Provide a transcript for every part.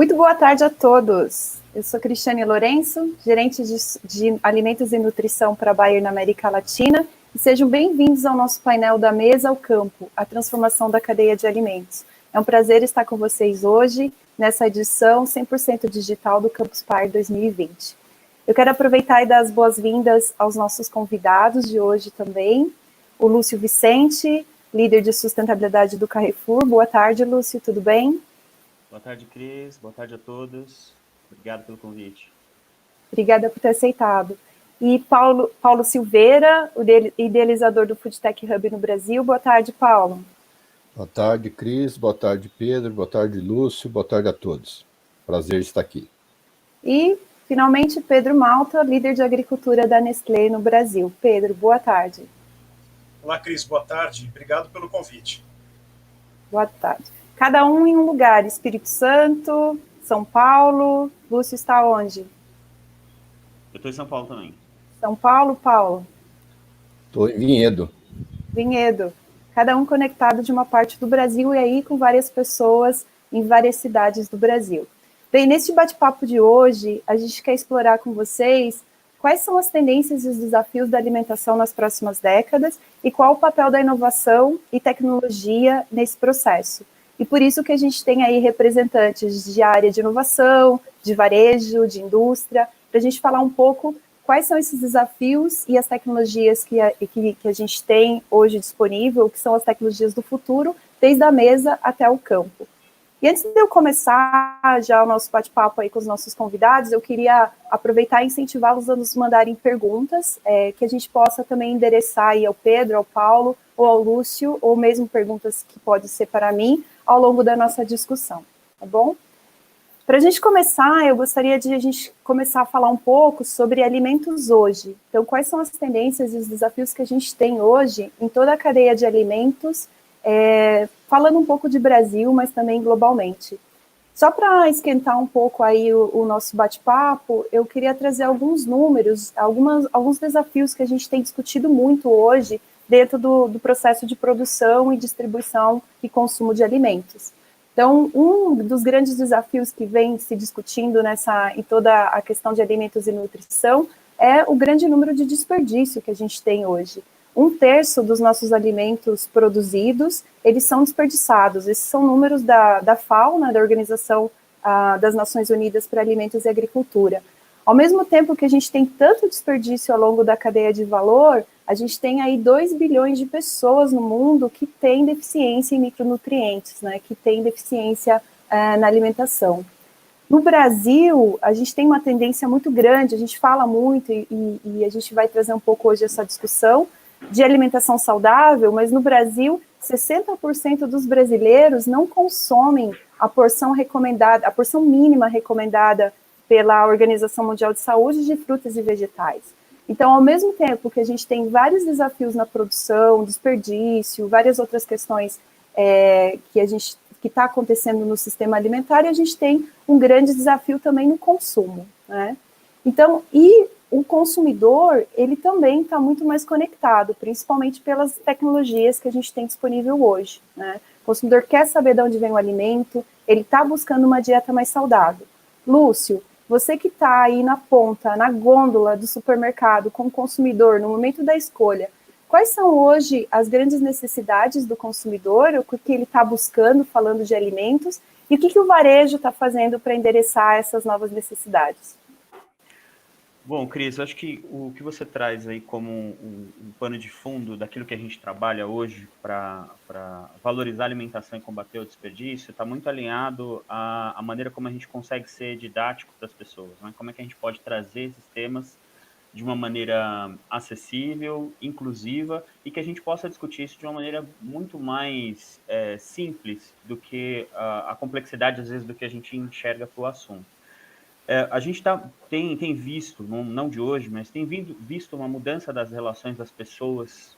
Muito boa tarde a todos. Eu sou Cristiane Lourenço, gerente de alimentos e nutrição para a Bayer na América Latina, e sejam bem-vindos ao nosso painel da Mesa ao Campo, a transformação da cadeia de alimentos. É um prazer estar com vocês hoje, nessa edição 100% digital do Campus Party 2020. Eu quero aproveitar e dar as boas-vindas aos nossos convidados de hoje também, o Lúcio Vicente, líder de sustentabilidade do Carrefour. Boa tarde, Lúcio, tudo bem? Boa tarde, Cris. Boa tarde a todos. Obrigado pelo convite. Obrigada por ter aceitado. E Paulo Silveira, o idealizador do Foodtech Hub no Brasil. Boa tarde, Paulo. Boa tarde, Cris. Boa tarde, Pedro. Boa tarde, Lúcio. Boa tarde a todos. Prazer estar aqui. E, finalmente, Pedro Malta, líder de agricultura da Nestlé no Brasil. Pedro, boa tarde. Olá, Cris. Boa tarde. Obrigado pelo convite. Boa tarde. Cada um em um lugar. Espírito Santo, São Paulo. Lúcio está onde? Eu estou em São Paulo também. São Paulo, Paulo? Estou em Vinhedo. Vinhedo. Cada um conectado de uma parte do Brasil e aí com várias pessoas em várias cidades do Brasil. Bem, neste bate-papo de hoje, a gente quer explorar com vocês quais são as tendências e os desafios da alimentação nas próximas décadas e qual o papel da inovação e tecnologia nesse processo. E por isso que a gente tem aí representantes de área de inovação, de varejo, de indústria, para a gente falar um pouco quais são esses desafios e as tecnologias que a gente tem hoje disponível, que são as tecnologias do futuro, desde a mesa até o campo. E antes de eu começar já o nosso bate-papo aí com os nossos convidados, eu queria aproveitar e incentivá-los a nos mandarem perguntas, que a gente possa também endereçar aí ao Pedro, ao Paulo, ou ao Lúcio, ou mesmo perguntas que podem ser para mim, ao longo da nossa discussão, tá bom? Para a gente começar, eu gostaria de a gente começar a falar um pouco sobre alimentos hoje. Então, quais são as tendências e os desafios que a gente tem hoje em toda a cadeia de alimentos, falando um pouco de Brasil, mas também globalmente. Só para esquentar um pouco aí o nosso bate-papo, eu queria trazer alguns números, alguns desafios que a gente tem discutido muito hoje dentro do processo de produção e distribuição e consumo de alimentos. Então, um dos grandes desafios que vem se discutindo em toda a questão de alimentos e nutrição é o grande número de desperdício que a gente tem hoje. 1/3 dos nossos alimentos produzidos, eles são desperdiçados. Esses são números da FAO, né, da Organização das Nações Unidas para Alimentos e Agricultura. Ao mesmo tempo que a gente tem tanto desperdício ao longo da cadeia de valor, a gente tem aí 2 bilhões de pessoas no mundo que têm deficiência em micronutrientes, né, que têm deficiência na alimentação. No Brasil, a gente tem uma tendência muito grande, a gente fala muito e a gente vai trazer um pouco hoje essa discussão de alimentação saudável, mas no Brasil, 60% dos brasileiros não consomem a porção recomendada, a porção mínima recomendada pela Organização Mundial de Saúde de frutas e vegetais. Então, ao mesmo tempo que a gente tem vários desafios na produção, desperdício, várias outras questões que está acontecendo no sistema alimentar, e a gente tem um grande desafio também no consumo, né? Então, e o consumidor, ele também está muito mais conectado, principalmente pelas tecnologias que a gente tem disponível hoje, né? O consumidor quer saber de onde vem o alimento, ele está buscando uma dieta mais saudável. Lúcio, você que está aí na ponta, na gôndola do supermercado com o consumidor, no momento da escolha, quais são hoje as grandes necessidades do consumidor, o que ele está buscando falando de alimentos, e o que o varejo está fazendo para endereçar essas novas necessidades? Bom, Cris, eu acho que o que você traz aí como um pano de fundo daquilo que a gente trabalha hoje para valorizar a alimentação e combater o desperdício está muito alinhado à maneira como a gente consegue ser didático para as pessoas, né? Como é que a gente pode trazer esses temas de uma maneira acessível, inclusiva, e que a gente possa discutir isso de uma maneira muito mais simples do que a complexidade, às vezes, do que a gente enxerga para o assunto. A gente tem visto, não de hoje, mas tem visto uma mudança das relações das pessoas,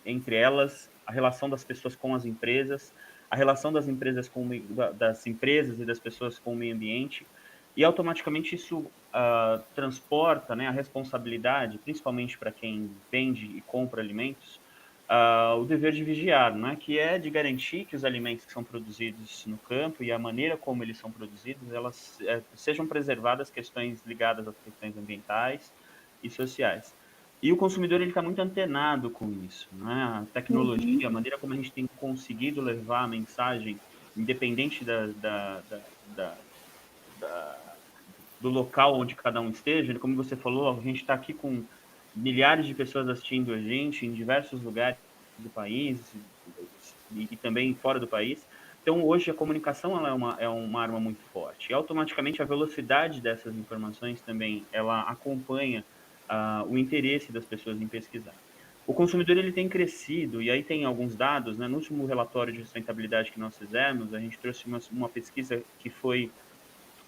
entre elas, a relação das pessoas com as empresas, a relação das empresas e das pessoas com o meio ambiente, e automaticamente isso transporta, né, a responsabilidade, principalmente para quem vende e compra alimentos, o dever de vigiar, né, que é de garantir que os alimentos que são produzidos no campo e a maneira como eles são produzidos, elas sejam preservadas questões ligadas às questões ambientais e sociais. E o consumidor ele está muito antenado com isso, né? A tecnologia, a maneira como a gente tem conseguido levar a mensagem, independente do local onde cada um esteja, como você falou, a gente está aqui com milhares de pessoas assistindo a gente em diversos lugares do país e também fora do país. Então, hoje, a comunicação ela é uma arma muito forte. E, automaticamente, a velocidade dessas informações também ela acompanha o interesse das pessoas em pesquisar. O consumidor ele tem crescido, e aí tem alguns dados, né? No último relatório de sustentabilidade que nós fizemos, a gente trouxe uma pesquisa que foi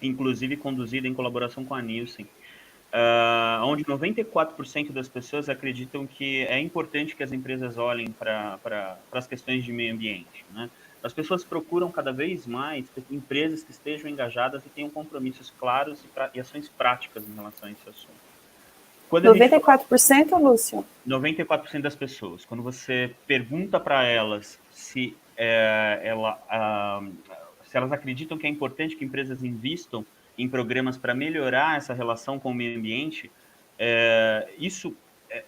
inclusive conduzida em colaboração com a Nielsen, onde 94% das pessoas acreditam que é importante que as empresas olhem para as questões de meio ambiente, né? As pessoas procuram cada vez mais empresas que estejam engajadas e tenham compromissos claros e ações práticas em relação a esse assunto. Quando a gente 94%, Lúcio? 94% das pessoas, quando você pergunta para elas se elas acreditam que é importante que empresas investam em programas para melhorar essa relação com o meio ambiente, isso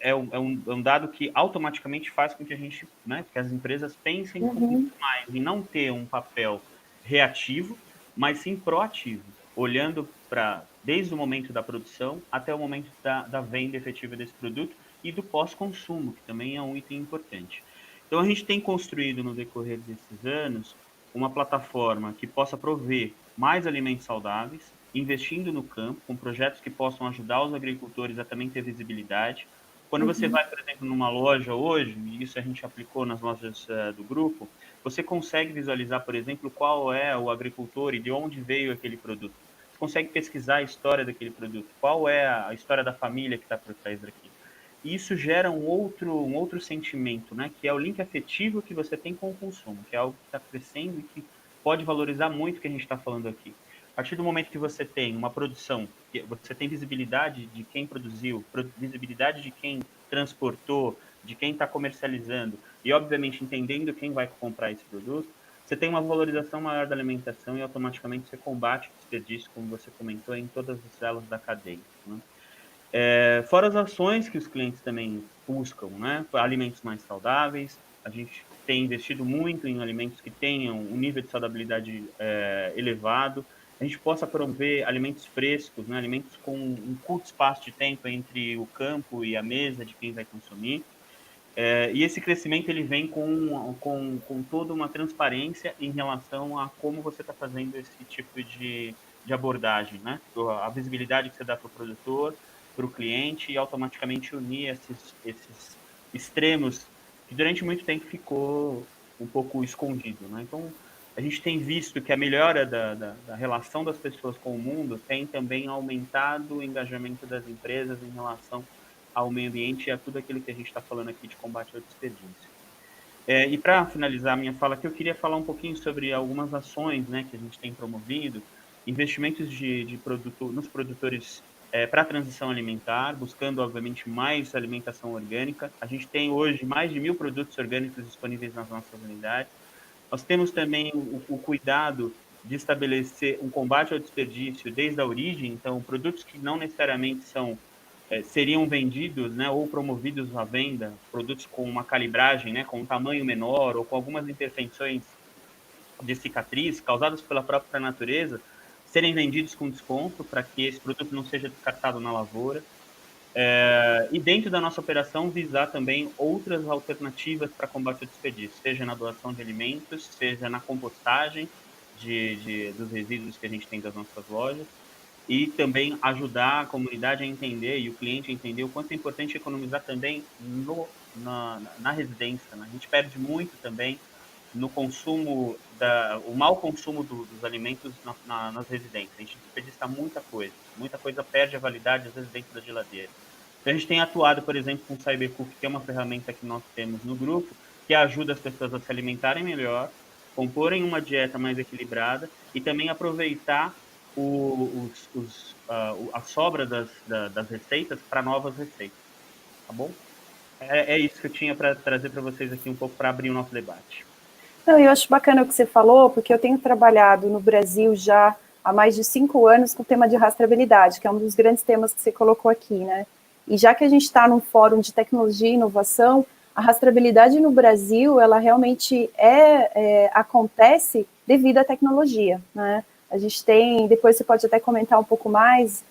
é um dado que automaticamente faz com que a gente, né, que as empresas pensem muito mais em não ter um papel reativo, mas sim proativo, olhando para desde o momento da produção até o momento da venda efetiva desse produto e do pós-consumo, que também é um item importante. Então, a gente tem construído no decorrer desses anos uma plataforma que possa prover mais alimentos saudáveis, investindo no campo, com projetos que possam ajudar os agricultores a também ter visibilidade. Quando você vai, por exemplo, numa loja hoje, e isso a gente aplicou nas lojas do grupo, você consegue visualizar, por exemplo, qual é o agricultor e de onde veio aquele produto. Você consegue pesquisar a história daquele produto, qual é a história da família que está por trás daquilo. E isso gera um outro sentimento, né? Que é o link afetivo que você tem com o consumo, que é algo que está crescendo e que pode valorizar muito o que a gente está falando aqui. A partir do momento que você tem uma produção, que você tem visibilidade de quem produziu, visibilidade de quem transportou, de quem está comercializando e, obviamente, entendendo quem vai comprar esse produto, você tem uma valorização maior da alimentação e automaticamente você combate o desperdício, como você comentou, em todas as células da cadeia, né? Fora as ações que os clientes também buscam, né? Alimentos mais saudáveis, a gente tem investido muito em alimentos que tenham um nível de saudabilidade elevado, a gente possa promover alimentos frescos, né? Alimentos com um curto espaço de tempo entre o campo e a mesa de quem vai consumir. E esse crescimento ele vem com toda uma transparência em relação a como você está fazendo esse tipo de abordagem, né? A visibilidade que você dá para o produtor, para o cliente e automaticamente unir esses extremos que durante muito tempo ficou um pouco escondido, né? Então, a gente tem visto que a melhora da relação das pessoas com o mundo tem também aumentado o engajamento das empresas em relação ao meio ambiente e a tudo aquilo que a gente está falando aqui de combate ao desperdício. E para finalizar a minha fala aqui, eu queria falar um pouquinho sobre algumas ações, né, que a gente tem promovido, investimentos nos produtores para a transição alimentar, buscando, obviamente, mais alimentação orgânica. A gente tem hoje mais de 1.000 produtos orgânicos disponíveis nas nossas unidades. Nós temos também o cuidado de estabelecer um combate ao desperdício desde a origem, então, produtos que não necessariamente seriam vendidos, né, ou promovidos à venda, produtos com uma calibragem, né, com um tamanho menor ou com algumas imperfeições de cicatriz causadas pela própria natureza, serem vendidos com desconto para que esse produto não seja descartado na lavoura. E dentro da nossa operação, visar também outras alternativas para combate ao desperdício, seja na doação de alimentos, seja na compostagem dos resíduos que a gente tem das nossas lojas, e também ajudar a comunidade a entender e o cliente a entender o quanto é importante economizar também na residência, né? A gente perde muito também no consumo, o mau consumo dos alimentos nas residências. A gente desperdiça muita coisa perde a validade, às vezes, dentro da geladeira. Então, a gente tem atuado, por exemplo, com o Cybercook, que é uma ferramenta que nós temos no grupo, que ajuda as pessoas a se alimentarem melhor, comporem uma dieta mais equilibrada e também aproveitar a sobra das receitas para novas receitas, tá bom? É isso que eu tinha para trazer para vocês aqui um pouco para abrir o nosso debate. Não, eu acho bacana o que você falou, porque eu tenho trabalhado no Brasil já há mais de 5 anos com o tema de rastreabilidade, que é um dos grandes temas que você colocou aqui, né? E já que a gente está num fórum de tecnologia e inovação, a rastreabilidade no Brasil, ela realmente acontece devido à tecnologia, né? A gente tem, depois você pode até comentar um pouco mais,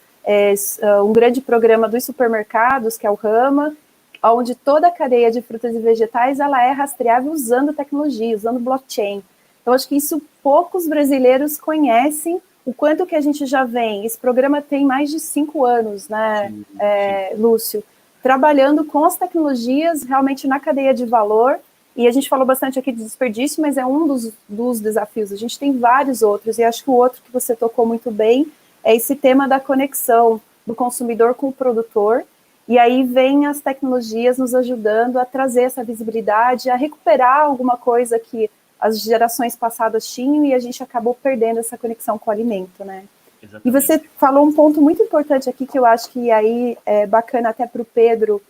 um grande programa dos supermercados, que é o Rama, onde toda a cadeia de frutas e vegetais ela é rastreável usando tecnologia, usando blockchain. Então, acho que isso poucos brasileiros conhecem, o quanto que a gente já vem. Esse programa tem mais de 5 anos, né, sim. Lúcio? Trabalhando com as tecnologias realmente na cadeia de valor, e a gente falou bastante aqui de desperdício, mas é um dos desafios. A gente tem vários outros, e acho que o outro que você tocou muito bem é esse tema da conexão do consumidor com o produtor. E aí vem as tecnologias nos ajudando a trazer essa visibilidade, a recuperar alguma coisa que as gerações passadas tinham e a gente acabou perdendo essa conexão com o alimento, né? Exatamente. E você falou um ponto muito importante aqui que eu acho que aí é bacana até para o Pedro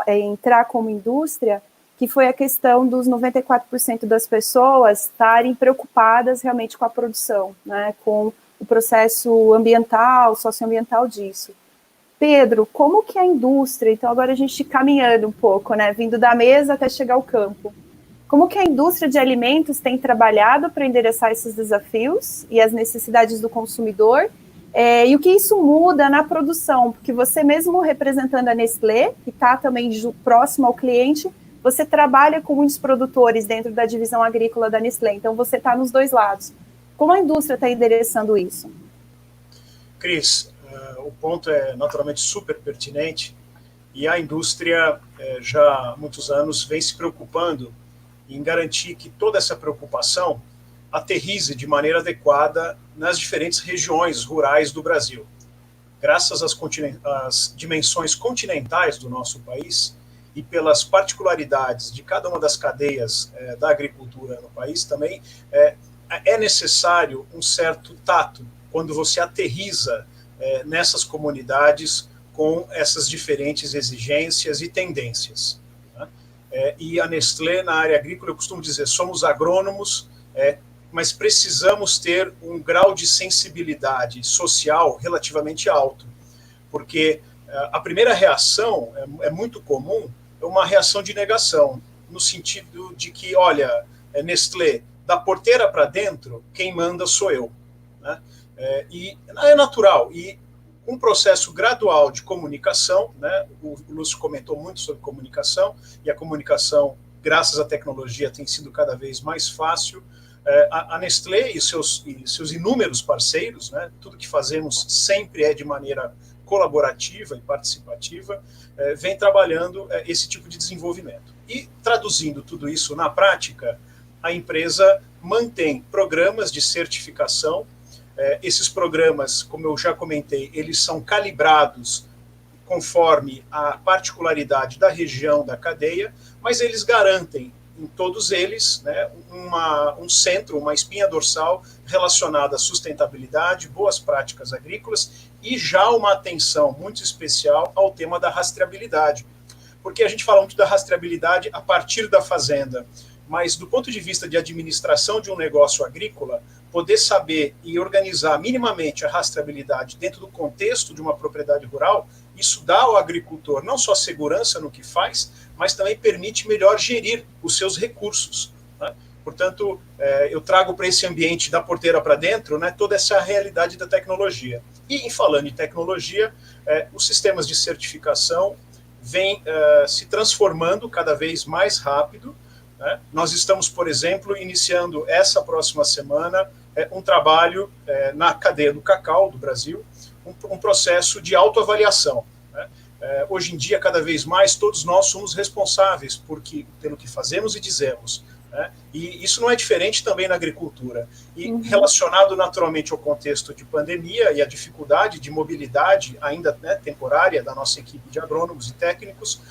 entrar como indústria, que foi a questão dos 94% das pessoas estarem preocupadas realmente com a produção, né? Com o processo ambiental, socioambiental disso. Pedro, como que a indústria, então agora a gente caminhando um pouco, né, vindo da mesa até chegar ao campo, como que a indústria de alimentos tem trabalhado para endereçar esses desafios e as necessidades do consumidor, e o que isso muda na produção, porque você mesmo representando a Nestlé, que está também próximo ao cliente, você trabalha com muitos produtores dentro da divisão agrícola da Nestlé, então você está nos dois lados. Como a indústria está endereçando isso? Cris, o ponto é naturalmente super pertinente e a indústria já há muitos anos vem se preocupando em garantir que toda essa preocupação aterrize de maneira adequada nas diferentes regiões rurais do Brasil. Graças às dimensões continentais do nosso país e pelas particularidades de cada uma das cadeias da agricultura no país também, é necessário um certo tato quando você aterriza nessas comunidades com essas diferentes exigências e tendências. Né? E a Nestlé, na área agrícola, eu costumo dizer, somos agrônomos, mas precisamos ter um grau de sensibilidade social relativamente alto, porque a primeira reação é muito comum, é uma reação de negação, no sentido de que, olha, Nestlé, da porteira para dentro, quem manda sou eu. Né? E é natural, e um processo gradual de comunicação, né? O Lúcio comentou muito sobre comunicação, e a comunicação, graças à tecnologia, tem sido cada vez mais fácil. A Nestlé e seus inúmeros parceiros, né? Tudo que fazemos sempre é de maneira colaborativa e participativa, vem trabalhando esse tipo de desenvolvimento. E, traduzindo tudo isso na prática, a empresa mantém programas de certificação. Esses programas, como eu já comentei, eles são calibrados conforme a particularidade da região da cadeia, mas eles garantem em todos eles, né, um centro, uma espinha dorsal relacionada à sustentabilidade, boas práticas agrícolas e já uma atenção muito especial ao tema da rastreabilidade. Porque a gente fala muito da rastreabilidade a partir da fazenda, mas do ponto de vista de administração de um negócio agrícola, poder saber e organizar minimamente a rastreabilidade dentro do contexto de uma propriedade rural, isso dá ao agricultor não só segurança no que faz, mas também permite melhor gerir os seus recursos. Né? Portanto, eu trago para esse ambiente da porteira para dentro, né, toda essa realidade da tecnologia. E, em falando em tecnologia, os sistemas de certificação vêm se transformando cada vez mais rápido. Né? Nós estamos, por exemplo, iniciando essa próxima semana um trabalho na cadeia do cacau do Brasil, um processo de autoavaliação. Né? Hoje em dia, cada vez mais, todos nós somos responsáveis pelo que fazemos e dizemos. Né? E isso não é diferente também na agricultura. E relacionado naturalmente ao contexto de pandemia e a dificuldade de mobilidade ainda, né, temporária da nossa equipe de agrônomos e técnicos,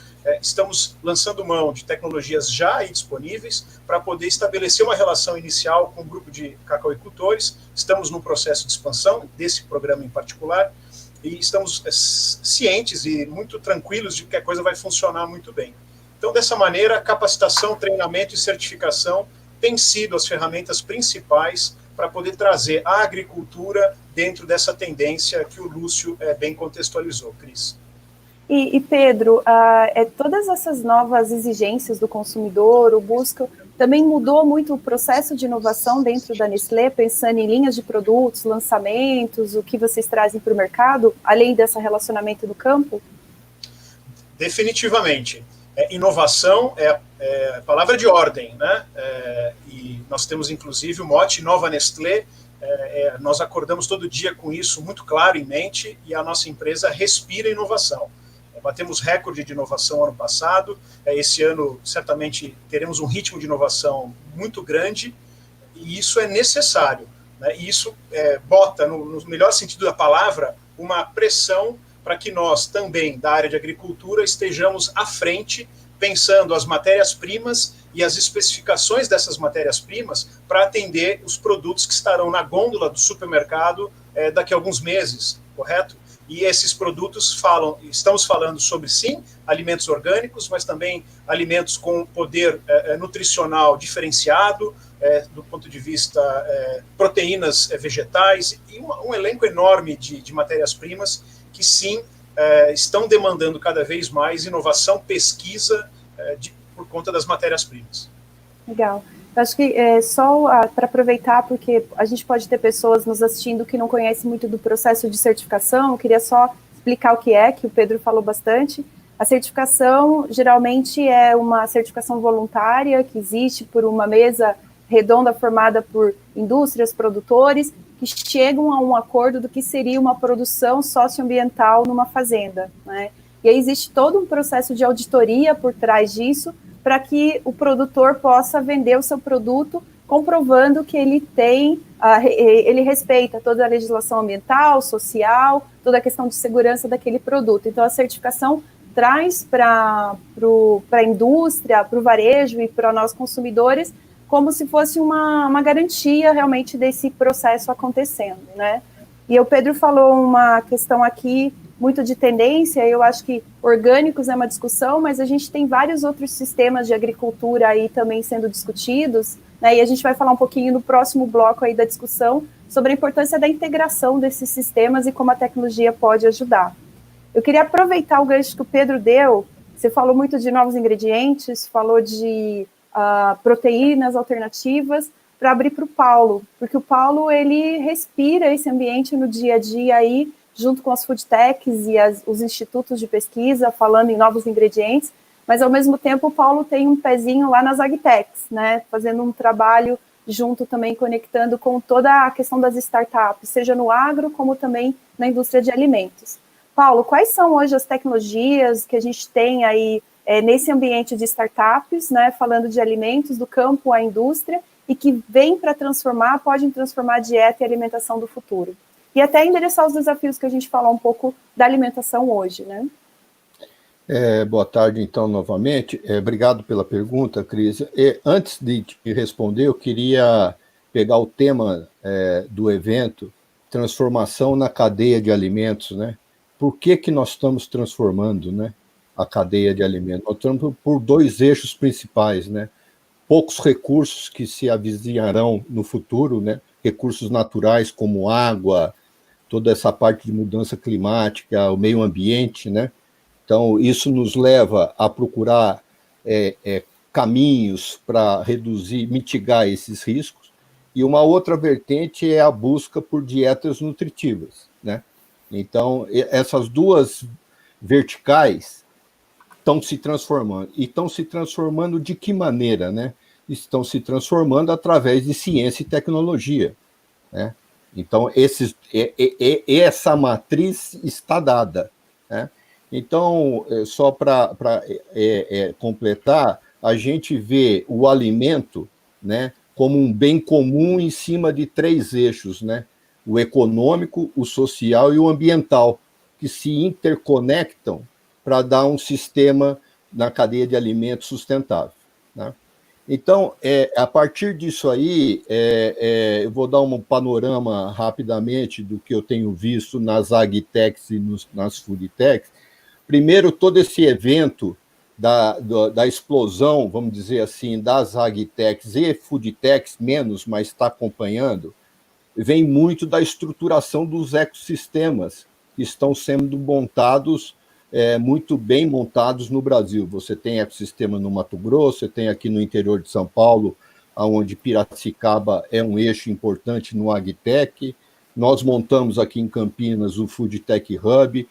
estamos lançando mão de tecnologias já aí disponíveis para poder estabelecer uma relação inicial com um grupo de cacauicultores. Estamos num processo de expansão desse programa em particular e estamos cientes e muito tranquilos de que a coisa vai funcionar muito bem. Então, dessa maneira, capacitação, treinamento e certificação têm sido as ferramentas principais para poder trazer a agricultura dentro dessa tendência que o Lúcio bem contextualizou, Cris. E Pedro, todas essas novas exigências do consumidor, o busca, também mudou muito o processo de inovação dentro da Nestlé, pensando em linhas de produtos, lançamentos, o que vocês trazem para o mercado, além desse relacionamento do campo? Definitivamente. Inovação é palavra de ordem, né? E nós temos, inclusive, o mote Nova Nestlé. Nós acordamos todo dia com isso muito claro em mente e a nossa empresa respira inovação. Batemos recorde de inovação ano passado. Esse ano, certamente, teremos um ritmo de inovação muito grande e isso é necessário, né? E isso bota, no melhor sentido da palavra, uma pressão para que nós também, da área de agricultura, estejamos à frente, pensando as matérias-primas e as especificações dessas matérias-primas para atender os produtos que estarão na gôndola do supermercado daqui a alguns meses, correto? E esses produtos estamos falando sobre, sim, alimentos orgânicos, mas também alimentos com poder nutricional diferenciado, do ponto de vista proteínas vegetais, e um elenco enorme de matérias-primas que, sim, estão demandando cada vez mais inovação, pesquisa, por conta das matérias-primas. Legal. Eu acho que só para aproveitar, porque a gente pode ter pessoas nos assistindo que não conhecem muito do processo de certificação, eu queria só explicar o que o Pedro falou bastante. A certificação, geralmente, é uma certificação voluntária, que existe por uma mesa redonda formada por indústrias, produtores, que chegam a um acordo do que seria uma produção socioambiental numa fazenda, né? E aí existe todo um processo de auditoria por trás disso, para que o produtor possa vender o seu produto comprovando que ele ele respeita toda a legislação ambiental, social, toda a questão de segurança daquele produto. Então, a certificação traz para a indústria, para o varejo e para nós consumidores, como se fosse uma garantia realmente desse processo acontecendo, né? E o Pedro falou uma questão aqui muito de tendência, eu acho que orgânicos é uma discussão, mas a gente tem vários outros sistemas de agricultura aí também sendo discutidos, né, e a gente vai falar um pouquinho no próximo bloco aí da discussão sobre a importância da integração desses sistemas e como a tecnologia pode ajudar. Eu queria aproveitar o gancho que o Pedro deu, você falou muito de novos ingredientes, falou de proteínas alternativas, para abrir para o Paulo, porque o Paulo, ele respira esse ambiente no dia a dia aí, junto com as food techs e os institutos de pesquisa, falando em novos ingredientes, mas ao mesmo tempo o Paulo tem um pezinho lá nas agtechs, né, fazendo um trabalho junto também, conectando com toda a questão das startups, seja no agro, como também na indústria de alimentos. Paulo, quais são hoje as tecnologias que a gente tem aí nesse ambiente de startups, né, falando de alimentos, do campo à indústria, e que vem para podem transformar a dieta e a alimentação do futuro? E até endereçar os desafios que a gente falou um pouco da alimentação hoje, né? Boa tarde, então, novamente. Obrigado pela pergunta, Cris. Antes de te responder, eu queria pegar o tema do evento, transformação na cadeia de alimentos, né? Por que nós estamos transformando, né, a cadeia de alimentos? Nós estamos por dois eixos principais, né? Poucos recursos que se avizinharão no futuro, né? Recursos naturais como água, toda essa parte de mudança climática, o meio ambiente, né? Então, isso nos leva a procurar caminhos para reduzir, mitigar esses riscos. E uma outra vertente é a busca por dietas nutritivas, né? Então, essas duas verticais estão se transformando. E estão se transformando de que maneira, né? Estão se transformando através de ciência e tecnologia, né? Então, essa matriz está dada, né? Então, só para completar, a gente vê o alimento, né, como um bem comum em cima de três eixos, né? O econômico, o social e o ambiental, que se interconectam para dar um sistema na cadeia de alimentos sustentável, né? Então, a partir disso aí, eu vou dar um panorama rapidamente do que eu tenho visto nas agtechs e nas foodtechs. Primeiro, todo esse evento da explosão, vamos dizer assim, das agtechs e foodtechs, menos, mas está acompanhando, vem muito da estruturação dos ecossistemas que estão sendo montados, muito bem montados no Brasil. Você tem ecossistema no Mato Grosso, você tem aqui no interior de São Paulo, onde Piracicaba é um eixo importante no agtech. Nós montamos aqui em Campinas o Foodtech Hub,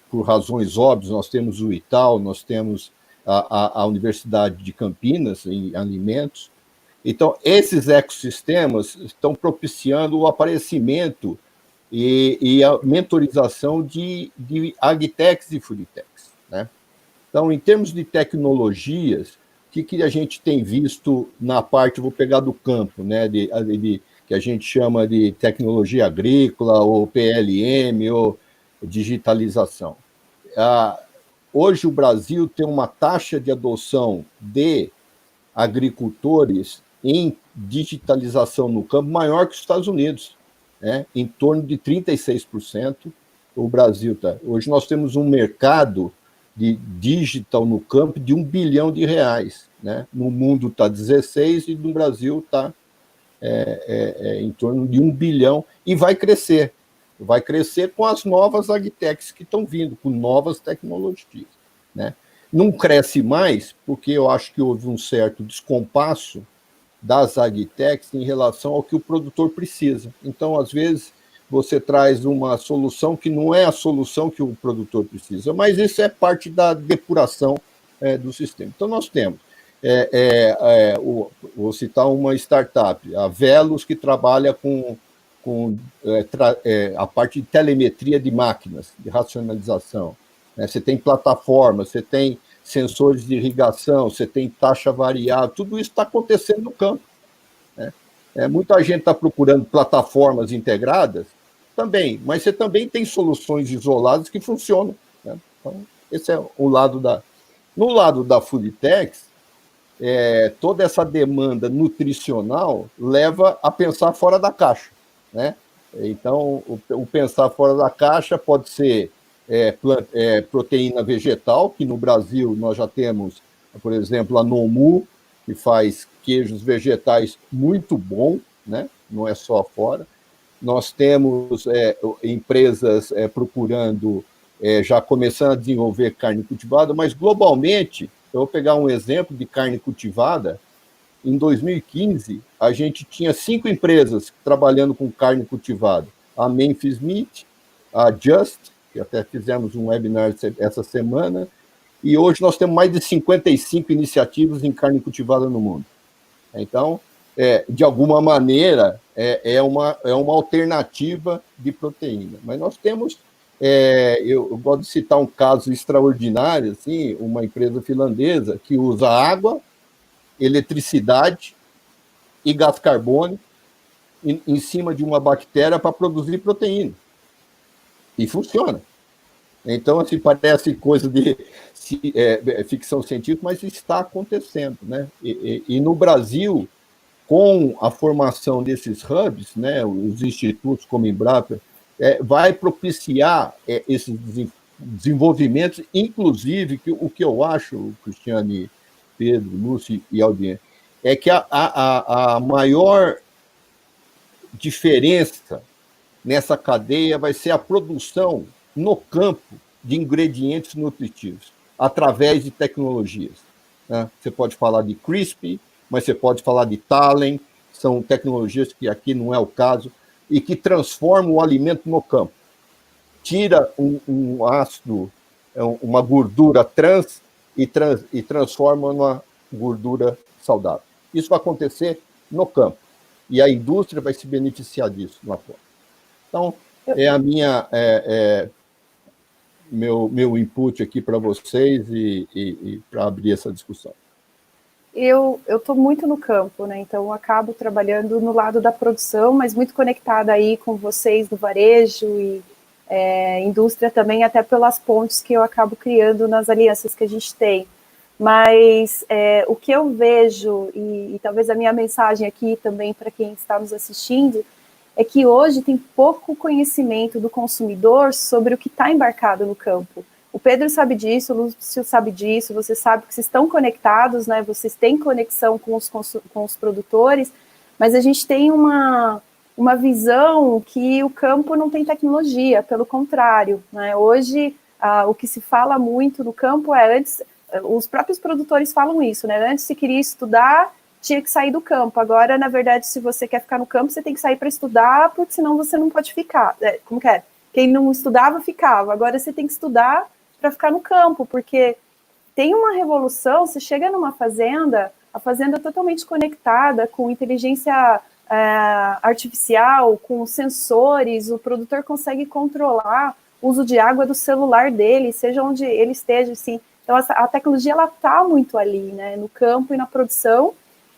por razões óbvias. Nós temos o Itaú, nós temos a Universidade de Campinas em alimentos. Então, esses ecossistemas estão propiciando o aparecimento e a mentorização de agtechs e foodtechs, né? Então, em termos de tecnologias, o que a gente tem visto na parte, vou pegar do campo, né, que a gente chama de tecnologia agrícola, ou PLM, ou digitalização. Hoje o Brasil tem uma taxa de adoção de agricultores em digitalização no campo maior que os Estados Unidos, né? Em torno de 36%. O Brasil está. Hoje nós temos um mercado de digital no campo de R$1 bilhão, né? No mundo está 16 e no Brasil está em torno de 1 bilhão, e vai crescer com as novas agtechs que estão vindo, com novas tecnologias, né? Não cresce mais, porque eu acho que houve um certo descompasso das agtechs em relação ao que o produtor precisa. Então, às vezes, você traz uma solução que não é a solução que o produtor precisa, mas isso é parte da depuração do sistema. Então, nós temos, vou citar uma startup, a Velos, que trabalha com a parte de telemetria de máquinas, de racionalização. Você tem plataformas, você tem sensores de irrigação, você tem taxa variável, tudo isso está acontecendo no campo, né? Muita gente está procurando plataformas integradas também, mas você também tem soluções isoladas que funcionam, né? Então, esse é o lado da... No lado da Foodtechs, toda essa demanda nutricional leva a pensar fora da caixa, né? Então, o pensar fora da caixa pode ser proteína vegetal, que no Brasil nós já temos, por exemplo, a Nomu, que faz queijos vegetais muito bom, né? Não é só fora. Nós temos empresas procurando, já começando a desenvolver carne cultivada, mas globalmente, eu vou pegar um exemplo de carne cultivada. Em 2015, a gente tinha 5 empresas trabalhando com carne cultivada. A Memphis Meat, a Just, que até fizemos um webinar essa semana, e hoje nós temos mais de 55 iniciativas em carne cultivada no mundo. Então, de alguma maneira, é uma alternativa de proteína. Mas nós temos, eu gosto de citar um caso extraordinário, assim, uma empresa finlandesa que usa água, eletricidade e gás carbônico em cima de uma bactéria para produzir proteína. E funciona. Então, assim, parece coisa de ficção científica, mas está acontecendo, né? E no Brasil, com a formação desses hubs, né, os institutos como Embrapa, vai propiciar esses desenvolvimentos, inclusive, o que eu acho, Cristiane, Pedro, Lúcio e audiência, é que a maior diferença nessa cadeia vai ser a produção no campo de ingredientes nutritivos, através de tecnologias, né? Você pode falar de CRISPR, mas você pode falar de Talent, são tecnologias que aqui não é o caso, e que transformam o alimento no campo. Tira um ácido, uma gordura trans, e transforma numa gordura saudável. Isso vai acontecer no campo, e a indústria vai se beneficiar disso lá fora. Então, meu input aqui para vocês e para abrir essa discussão. Eu estou muito no campo, né? Então eu acabo trabalhando no lado da produção, mas muito conectada aí com vocês do varejo e indústria também, até pelas pontes que eu acabo criando nas alianças que a gente tem. Mas o que eu vejo, e talvez a minha mensagem aqui também para quem está nos assistindo, é que hoje tem pouco conhecimento do consumidor sobre o que está embarcado no campo. O Pedro sabe disso, o Lúcio sabe disso, você sabe que vocês estão conectados, né? Vocês têm conexão com os produtores, mas a gente tem uma visão que o campo não tem tecnologia, pelo contrário, né? Hoje, o que se fala muito no campo é antes, os próprios produtores falam isso, né? Antes se queria estudar, tinha que sair do campo. Agora, na verdade, se você quer ficar no campo, você tem que sair para estudar, porque senão você não pode ficar. Como que é? Quem não estudava, ficava. Agora você tem que estudar para ficar no campo, porque tem uma revolução, você chega numa fazenda, a fazenda é totalmente conectada com inteligência artificial, com sensores, o produtor consegue controlar o uso de água do celular dele, seja onde ele esteja, assim. Então, a tecnologia, ela está muito ali, né, no campo e na produção,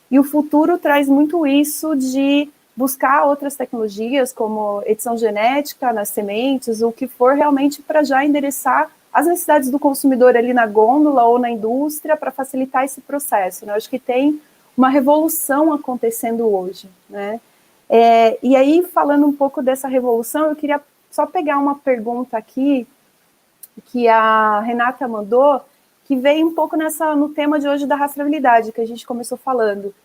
e o futuro traz muito isso de buscar outras tecnologias, como edição genética nas sementes, o que for realmente para já endereçar as necessidades do consumidor ali na gôndola ou na indústria para facilitar esse processo, né? Eu acho que tem uma revolução acontecendo hoje, né? E aí, falando um pouco dessa revolução, eu queria só pegar uma pergunta aqui que a Renata mandou, que veio um pouco no tema de hoje da rastreabilidade, que a gente começou falando.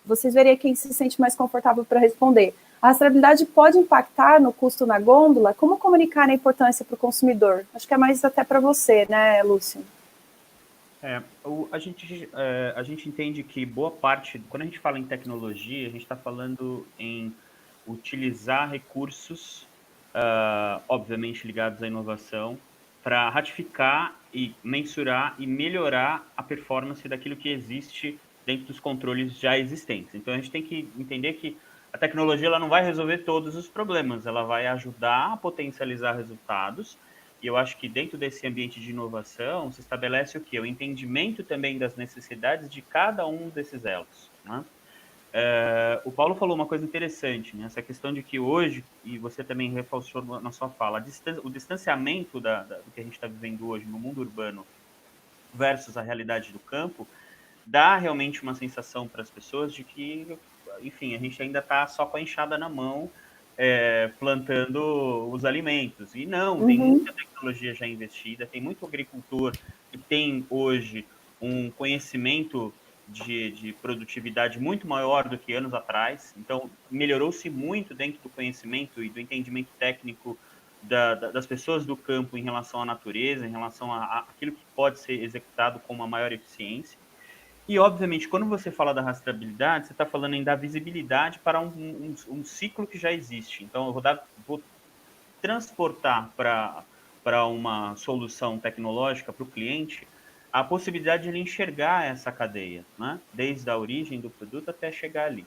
Vocês verem quem se sente mais confortável para responder. A rastreabilidade pode impactar no custo na gôndola? Como comunicar a importância para o consumidor? Acho que é mais até para você, né, Lúcio? A gente entende que boa parte, quando a gente fala em tecnologia, a gente está falando em utilizar recursos, obviamente ligados à inovação, para ratificar e mensurar e melhorar a performance daquilo que existe dentro dos controles já existentes. Então, a gente tem que entender que a tecnologia ela não vai resolver todos os problemas, ela vai ajudar a potencializar resultados, e eu acho que dentro desse ambiente de inovação se estabelece o quê? O entendimento também das necessidades de cada um desses elos, né? O Paulo falou uma coisa interessante, né? Essa questão de que hoje, e você também reforçou na sua fala, o distanciamento do que a gente está vivendo hoje no mundo urbano versus a realidade do campo, dá realmente uma sensação para as pessoas de que, enfim, a gente ainda está só com a enxada na mão, plantando os alimentos. E não, tem muita tecnologia já investida, tem muito agricultor que tem hoje um conhecimento de produtividade muito maior do que anos atrás. Então, melhorou-se muito dentro do conhecimento e do entendimento técnico das pessoas do campo em relação à natureza, em relação àquilo que pode ser executado com uma maior eficiência. E, obviamente, quando você fala da rastreabilidade, você está falando em dar visibilidade para um ciclo que já existe. Então, eu vou transportar para uma solução tecnológica para o cliente a possibilidade de ele enxergar essa cadeia, né? Desde a origem do produto até chegar ali.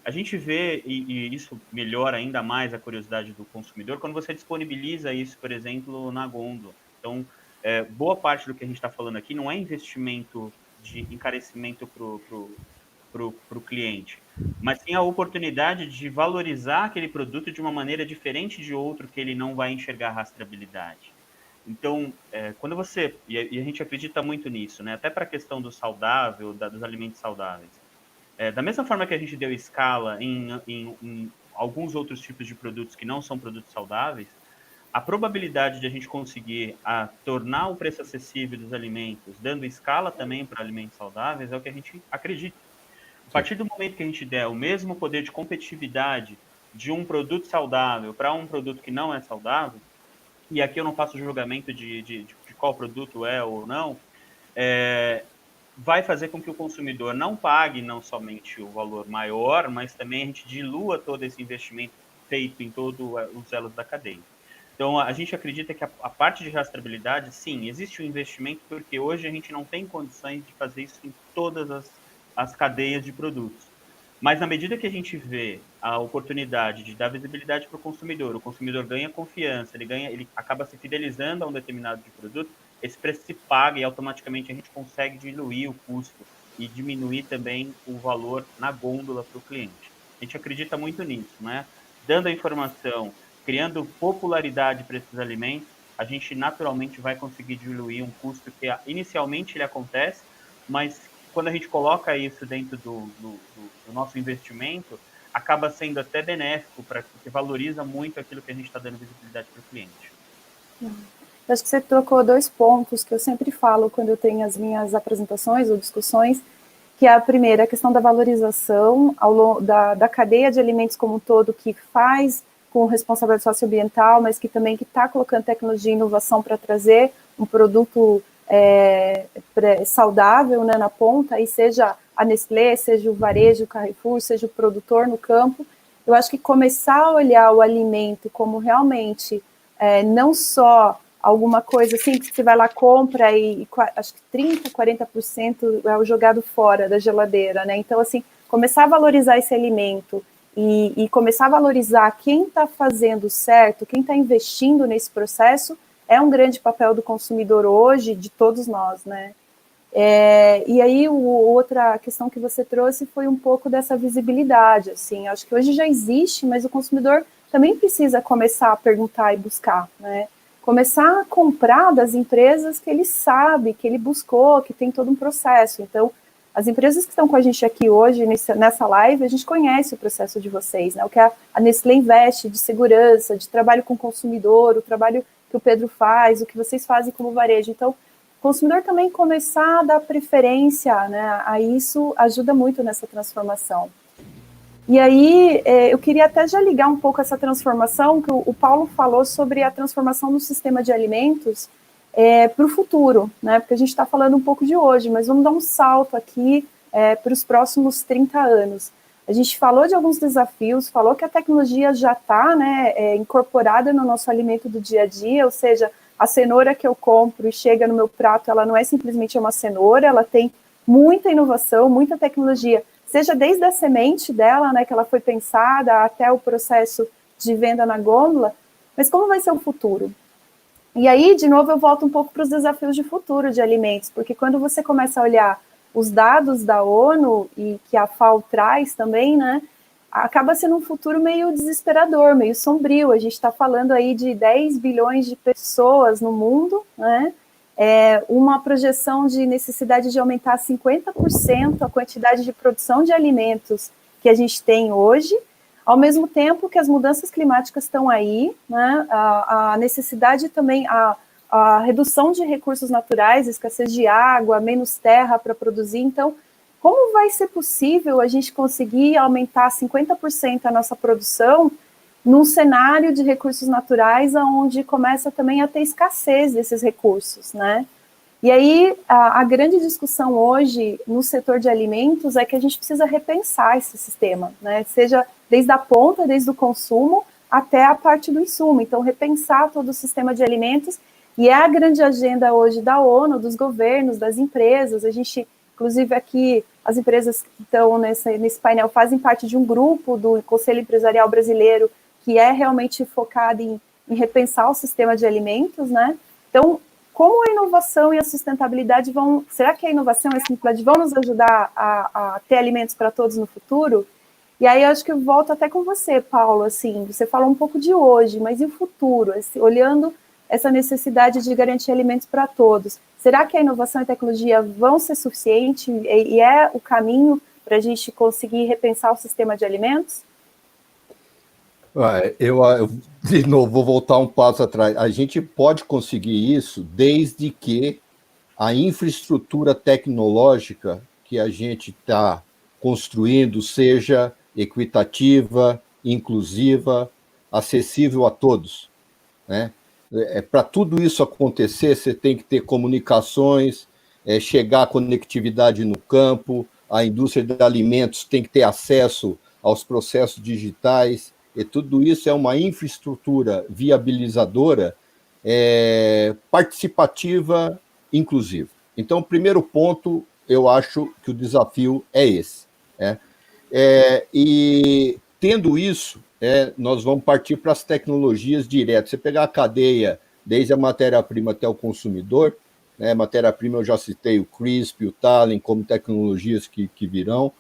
A gente vê, e isso melhora ainda mais a curiosidade do consumidor, quando você disponibiliza isso, por exemplo, na gôndola. Então, boa parte do que a gente está falando aqui não é investimento de encarecimento para o cliente, mas sim a oportunidade de valorizar aquele produto de uma maneira diferente de outro que ele não vai enxergar a rastreabilidade. Então, quando você, e a gente acredita muito nisso, né? Até para a questão do saudável, dos alimentos saudáveis. Da mesma forma que a gente deu escala em alguns outros tipos de produtos que não são produtos saudáveis, a probabilidade de a gente conseguir tornar o preço acessível dos alimentos, dando escala também para alimentos saudáveis, é o que a gente acredita. A partir do momento que a gente der o mesmo poder de competitividade de um produto saudável para um produto que não é saudável, e aqui eu não faço julgamento de qual produto é ou não, vai fazer com que o consumidor não pague não somente o valor maior, mas também a gente dilua todo esse investimento feito em todos os elos da cadeia. Então, a gente acredita que a parte de rastreabilidade, sim, existe um investimento, porque hoje a gente não tem condições de fazer isso em todas as cadeias de produtos. Mas na medida que a gente vê a oportunidade de dar visibilidade para o consumidor ganha confiança, ele acaba se fidelizando a um determinado de produto, esse preço se paga e automaticamente a gente consegue diluir o custo e diminuir também o valor na gôndola para o cliente. A gente acredita muito nisso, né? Dando a informação, criando popularidade para esses alimentos, a gente naturalmente vai conseguir diluir um custo que inicialmente ele acontece, mas quando a gente coloca isso dentro do nosso investimento, acaba sendo até benéfico, porque valoriza muito aquilo que a gente está dando visibilidade para o cliente. Eu acho que você tocou 2 pontos que eu sempre falo quando eu tenho as minhas apresentações ou discussões, que é a primeira, a questão da valorização da cadeia de alimentos como um todo, que faz com responsabilidade socioambiental, mas que também está colocando tecnologia e inovação para trazer um produto saudável, né, na ponta, e seja a Nestlé, seja o varejo, o Carrefour, seja o produtor no campo. Eu acho que começar a olhar o alimento como realmente não só alguma coisa assim que você vai lá, compra e acho que 30%, 40% é o jogado fora da geladeira, né? Então, assim, começar a valorizar esse alimento e começar a valorizar quem está fazendo certo, quem está investindo nesse processo, é um grande papel do consumidor hoje, de todos nós, né? E aí, outra questão que você trouxe foi um pouco dessa visibilidade, assim, acho que hoje já existe, mas o consumidor também precisa começar a perguntar e buscar, né? Começar a comprar das empresas que ele sabe, que ele buscou, que tem todo um processo. Então, as empresas que estão com a gente aqui hoje, nessa live, a gente conhece o processo de vocês, né? O que a Nestlé investe de segurança, de trabalho com o consumidor, o trabalho que o Pedro faz, o que vocês fazem como varejo. Então, o consumidor também começar a dar preferência, né, a isso ajuda muito nessa transformação. E aí, eu queria até já ligar um pouco essa transformação, que o Paulo falou sobre a transformação no sistema de alimentos para o futuro, né? Porque a gente está falando um pouco de hoje, mas vamos dar um salto aqui para os próximos 30 anos. A gente falou de alguns desafios, falou que a tecnologia já está, né, incorporada no nosso alimento do dia a dia, ou seja, a cenoura que eu compro e chega no meu prato, ela não é simplesmente uma cenoura, ela tem muita inovação, muita tecnologia, seja desde a semente dela, né, que ela foi pensada, até o processo de venda na gôndola, mas como vai ser o futuro? E aí, de novo, eu volto um pouco para os desafios de futuro de alimentos, porque quando você começa a olhar os dados da ONU e que a FAO traz também, né, acaba sendo um futuro meio desesperador, meio sombrio. A gente está falando aí de 10 bilhões de pessoas no mundo, né, uma projeção de necessidade de aumentar 50% a quantidade de produção de alimentos que a gente tem hoje, ao mesmo tempo que as mudanças climáticas estão aí, né, a necessidade também, a redução de recursos naturais, escassez de água, menos terra para produzir. Então, como vai ser possível a gente conseguir aumentar 50% a nossa produção num cenário de recursos naturais onde começa também a ter escassez desses recursos, né? E aí, a grande discussão hoje no setor de alimentos é que a gente precisa repensar esse sistema, né? Seja desde a ponta, desde o consumo, até a parte do insumo. Então, repensar todo o sistema de alimentos, e é a grande agenda hoje da ONU, dos governos, das empresas. A gente, inclusive aqui, as empresas que estão nesse painel fazem parte de um grupo do Conselho Empresarial Brasileiro, que é realmente focado em repensar o sistema de alimentos, né? Então, como a inovação e a sustentabilidade vão... Será que a inovação e a sustentabilidade vão nos ajudar a ter alimentos para todos no futuro? E aí, eu acho que eu volto até com você, Paulo, assim, você falou um pouco de hoje, mas e o futuro? Olhando essa necessidade de garantir alimentos para todos, será que a inovação e a tecnologia vão ser suficientes e é o caminho para a gente conseguir repensar o sistema de alimentos? Eu, de novo, vou voltar um passo atrás. A gente pode conseguir isso desde que a infraestrutura tecnológica que a gente está construindo seja equitativa, inclusiva, acessível a todos, né? Para tudo isso acontecer, você tem que ter comunicações, chegar a conectividade no campo, a indústria de alimentos tem que ter acesso aos processos digitais, e tudo isso é uma infraestrutura viabilizadora, participativa, inclusiva. Então, o primeiro ponto, eu acho que o desafio é esse. E, tendo isso, nós vamos partir para as tecnologias diretas. Você pegar a cadeia, desde a matéria-prima até o consumidor, né? Matéria-prima, eu já citei o CRISP, o Talem, como tecnologias que virão.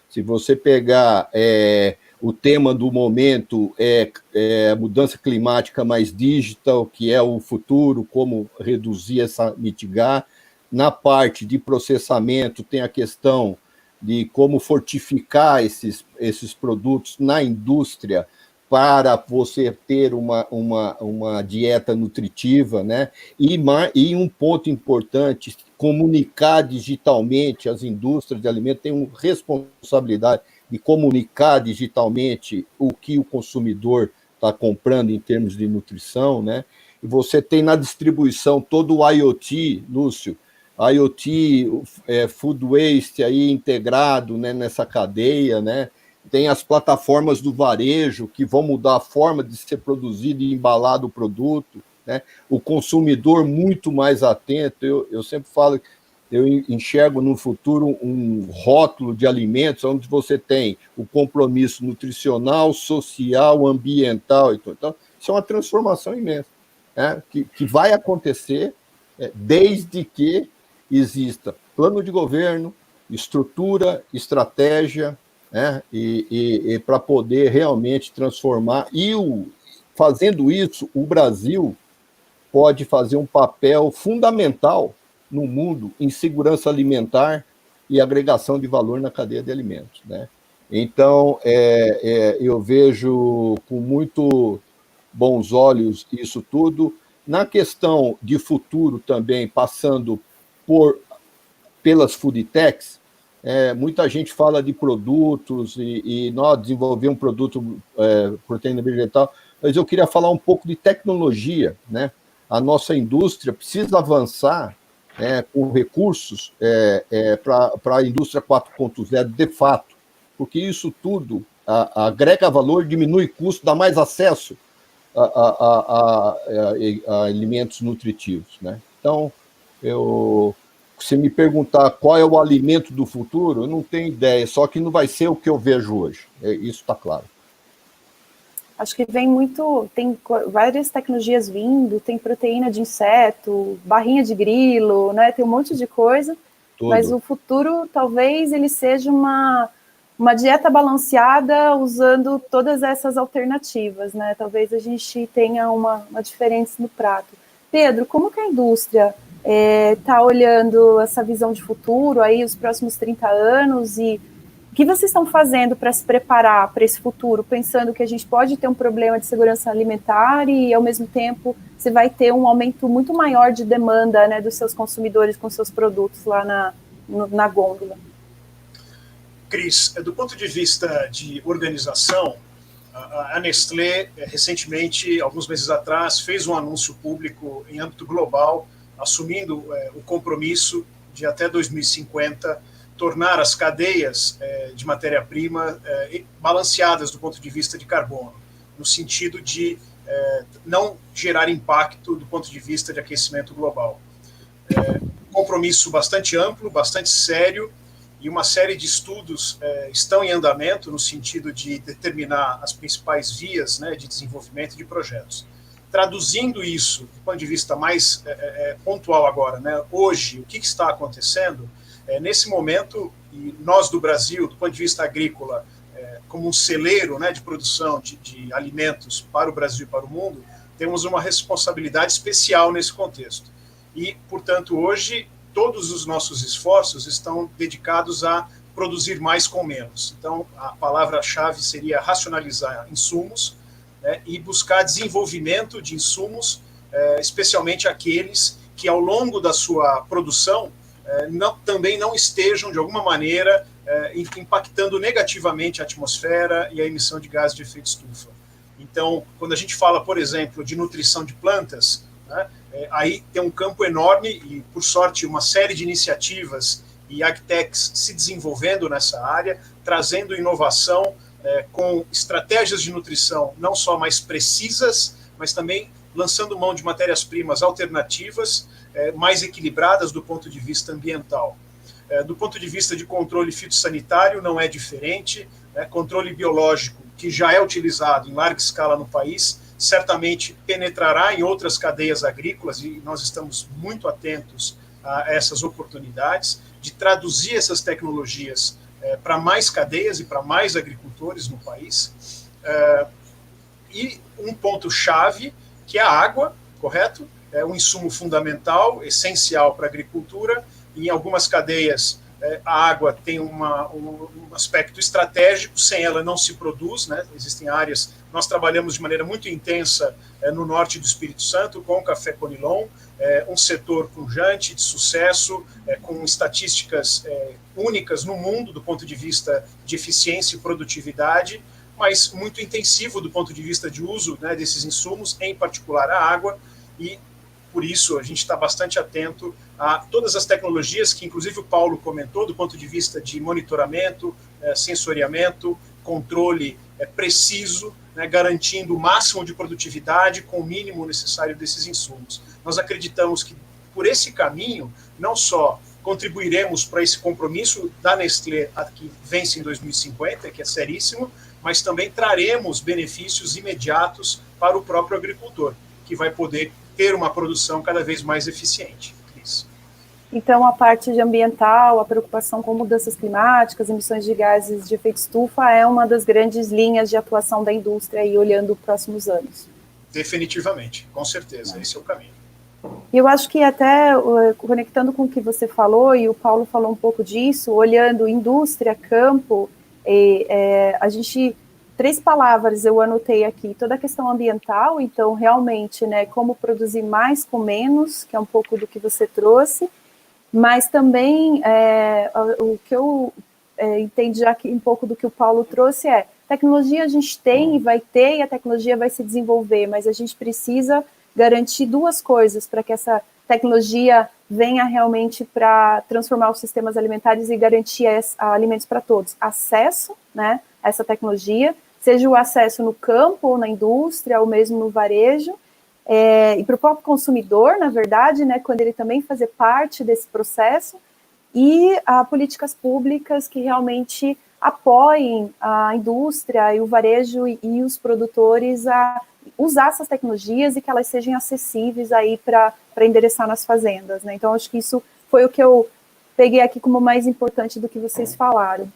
Se você pegar o tema do momento, a mudança climática mais digital, que é o futuro, como reduzir, mitigar. Na parte de processamento, tem a questão de como fortificar esses produtos na indústria para você ter uma dieta nutritiva, né? E um ponto importante, comunicar digitalmente. As indústrias de alimentos têm uma responsabilidade de comunicar digitalmente o que o consumidor está comprando em termos de nutrição, né? E você tem na distribuição todo o IoT, Lúcio, IoT, food waste aí integrado, né, nessa cadeia, né? Tem as plataformas do varejo que vão mudar a forma de ser produzido e embalado o produto, né? O consumidor muito mais atento. Eu sempre falo, eu enxergo no futuro um rótulo de alimentos onde você tem o compromisso nutricional, social, ambiental. Então, isso é uma transformação imensa, né? Que vai acontecer desde que exista plano de governo, estrutura, estratégia, né? E para poder realmente transformar. Fazendo isso, o Brasil pode fazer um papel fundamental no mundo em segurança alimentar e agregação de valor na cadeia de alimentos, né? Então, eu vejo com muito bons olhos isso tudo. Na questão de futuro também, passando pelas food techs, muita gente fala de produtos e nós desenvolver um produto proteína vegetal, mas eu queria falar um pouco de tecnologia, né? A nossa indústria precisa avançar com recursos para a indústria 4.0 de fato, porque isso tudo agrega valor, diminui custo, dá mais acesso a alimentos nutritivos, né? Então, se me perguntar qual é o alimento do futuro, eu não tenho ideia, só que não vai ser o que eu vejo hoje. Isso está claro. Acho que tem várias tecnologias vindo, tem proteína de inseto, barrinha de grilo, né? Tem um monte de coisa, mas o futuro talvez ele seja uma dieta balanceada usando todas essas alternativas, né? Talvez a gente tenha uma diferença no prato. Pedro, como que a indústria está olhando essa visão de futuro, aí os próximos 30 anos, e o que vocês estão fazendo para se preparar para esse futuro, pensando que a gente pode ter um problema de segurança alimentar e, ao mesmo tempo, você vai ter um aumento muito maior de demanda, né, dos seus consumidores com seus produtos lá na gôndola? Cris, do ponto de vista de organização, a Nestlé, recentemente, alguns meses atrás, fez um anúncio público em âmbito global, assumindo o compromisso de até 2050 tornar as cadeias de matéria-prima balanceadas do ponto de vista de carbono, no sentido de não gerar impacto do ponto de vista de aquecimento global. Um compromisso bastante amplo, bastante sério, e uma série de estudos estão em andamento no sentido de determinar as principais vias, né, de desenvolvimento de projetos. Traduzindo isso do ponto de vista mais pontual agora, né, hoje, o que está acontecendo? Nesse momento, e nós do Brasil, do ponto de vista agrícola, como um celeiro, né, de produção de alimentos para o Brasil e para o mundo, temos uma responsabilidade especial nesse contexto. E, portanto, hoje, todos os nossos esforços estão dedicados a produzir mais com menos. Então, a palavra-chave seria racionalizar insumos, né, e buscar desenvolvimento de insumos, especialmente aqueles que, ao longo da sua produção, também não estejam, de alguma maneira, impactando negativamente a atmosfera e a emissão de gases de efeito estufa. Então, quando a gente fala, por exemplo, de nutrição de plantas, né, aí tem um campo enorme e, por sorte, uma série de iniciativas e agtechs se desenvolvendo nessa área, trazendo inovação com estratégias de nutrição não só mais precisas, mas também lançando mão de matérias-primas alternativas, mais equilibradas do ponto de vista ambiental. Do ponto de vista de controle fitossanitário, não é diferente. Controle biológico, que já é utilizado em larga escala no país, certamente penetrará em outras cadeias agrícolas, e nós estamos muito atentos a essas oportunidades de traduzir essas tecnologias para mais cadeias e para mais agricultores no país. E um ponto-chave, que é a água, correto? É um insumo fundamental, essencial para a agricultura. Em algumas cadeias, a água tem um aspecto estratégico, sem ela não se produz, né? Existem áreas, Nós trabalhamos de maneira muito intensa no norte do Espírito Santo com o Café Conilon, um setor pujante, de sucesso, com estatísticas únicas no mundo do ponto de vista de eficiência e produtividade, mas muito intensivo do ponto de vista de uso, né, desses insumos, em particular a água, e por isso a gente está bastante atento a todas as tecnologias que, inclusive, o Paulo comentou, do ponto de vista de monitoramento, sensoriamento, controle preciso, né, garantindo o máximo de produtividade com o mínimo necessário desses insumos. Nós acreditamos que, por esse caminho, não só contribuiremos para esse compromisso da Nestlé, que vence em 2050, que é seríssimo, mas também traremos benefícios imediatos para o próprio agricultor, que vai poder ter uma produção cada vez mais eficiente. Isso. Então, a parte de ambiental, a preocupação com mudanças climáticas, emissões de gases de efeito estufa, é uma das grandes linhas de atuação da indústria aí, olhando os próximos anos. Definitivamente, com certeza, esse é o caminho. E eu acho que até, conectando com o que você falou, e o Paulo falou um pouco disso, olhando indústria, campo, a gente... 3 palavras eu anotei aqui, toda a questão ambiental, então, realmente, né, como produzir mais com menos, que é um pouco do que você trouxe, mas também o que eu entendi aqui um pouco do que o Paulo trouxe tecnologia a gente tem e vai ter, e a tecnologia vai se desenvolver, mas a gente precisa garantir 2 coisas para que essa tecnologia venha realmente para transformar os sistemas alimentares e garantir alimentos para todos. Acesso, né, a essa tecnologia, seja o acesso no campo, ou na indústria, ou mesmo no varejo, e para o próprio consumidor, na verdade, né, quando ele também fazer parte desse processo, e políticas públicas que realmente apoiem a indústria e o varejo e os produtores a usar essas tecnologias e que elas sejam acessíveis aí para endereçar nas fazendas, né? Então, acho que isso foi o que eu peguei aqui como mais importante do que vocês falaram.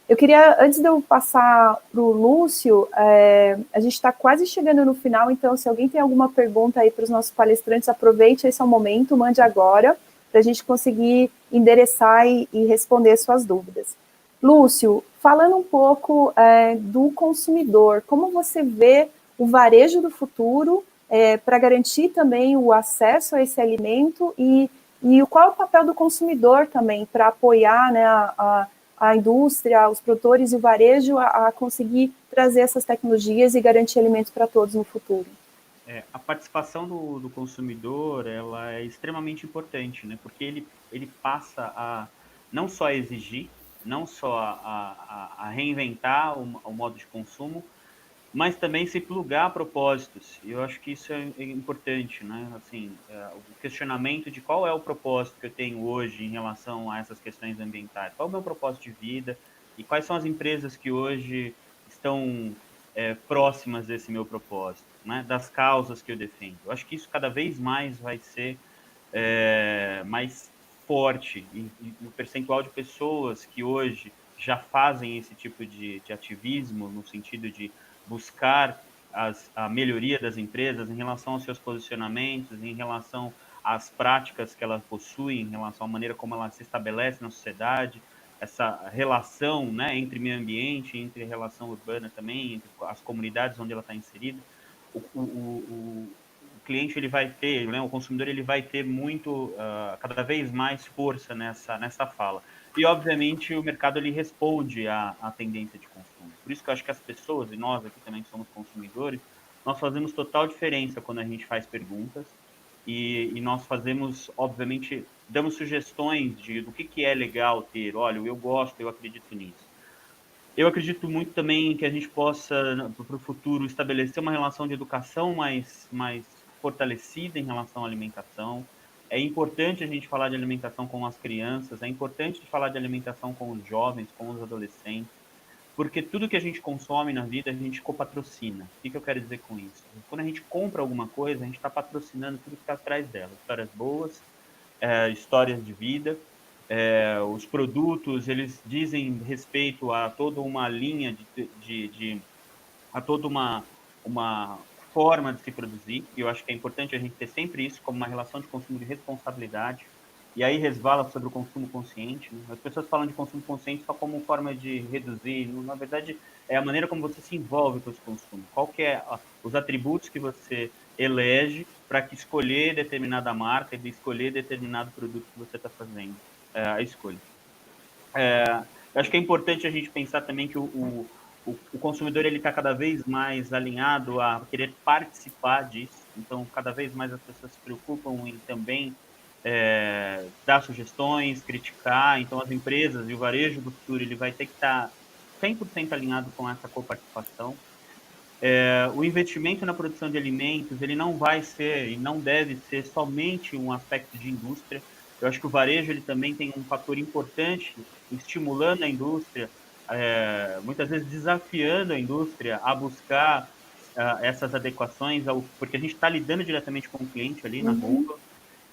Eu queria, antes de eu passar para o Lúcio, a gente está quase chegando no final, então se alguém tem alguma pergunta aí para os nossos palestrantes, aproveite, esse é o momento, mande agora, para a gente conseguir endereçar e responder suas dúvidas. Lúcio, falando um pouco do consumidor, como você vê o varejo do futuro para garantir também o acesso a esse alimento e qual é o papel do consumidor também para apoiar, né, a indústria, os produtores e o varejo a conseguir trazer essas tecnologias e garantir alimentos para todos no futuro? A participação do consumidor, ela é extremamente importante, né? Porque ele passa a não só exigir, não só a reinventar o modo de consumo, mas também se plugar a propósitos. E eu acho que isso é importante, né? Assim, o questionamento de qual é o propósito que eu tenho hoje em relação a essas questões ambientais. Qual é o meu propósito de vida e quais são as empresas que hoje estão próximas desse meu propósito, né? Das causas que eu defendo. Eu acho que isso cada vez mais vai ser mais forte e o percentual de pessoas que hoje já fazem esse tipo de ativismo no sentido de buscar a melhoria das empresas em relação aos seus posicionamentos, em relação às práticas que elas possuem, em relação à maneira como ela se estabelece na sociedade, essa relação, né, entre meio ambiente, entre relação urbana também, entre as comunidades onde ela está inserida. O cliente ele vai ter, né, o consumidor ele vai ter muito, cada vez mais força nessa fala. E, obviamente, o mercado ele responde à tendência de consumo. Por isso que eu acho que as pessoas, e nós aqui também que somos consumidores, nós fazemos total diferença quando a gente faz perguntas e nós fazemos, obviamente, damos sugestões do que é legal ter. Olha, eu gosto, eu acredito nisso. Eu acredito muito também que a gente possa, para o futuro, estabelecer uma relação de educação mais fortalecida em relação à alimentação. É importante a gente falar de alimentação com as crianças, é importante falar de alimentação com os jovens, com os adolescentes, porque tudo que a gente consome na vida, a gente copatrocina. O que eu quero dizer com isso? Quando a gente compra alguma coisa, a gente está patrocinando tudo que está atrás dela. Histórias boas, histórias de vida. Os produtos, eles dizem respeito a toda uma linha a toda uma forma de se produzir, e eu acho que é importante a gente ter sempre isso como uma relação de consumo de responsabilidade, e aí resvala sobre o consumo consciente, né? As pessoas falam de consumo consciente só como forma de reduzir, na verdade é a maneira como você se envolve com esse consumo. Qual que é os atributos que você elege para escolher determinada marca e escolher determinado produto que você está fazendo a escolha. Eu acho que é importante a gente pensar também que o consumidor ele está cada vez mais alinhado a querer participar disso. Então, cada vez mais as pessoas se preocupam em também dar sugestões, criticar. Então, as empresas e o varejo do futuro ele vai ter que estar 100% alinhado com essa coparticipação. O investimento na produção de alimentos ele não vai ser e não deve ser somente um aspecto de indústria. Eu acho que o varejo ele também tem um fator importante estimulando a indústria, muitas vezes desafiando a indústria a buscar essas adequações, porque a gente está lidando diretamente com o cliente ali na gôndola,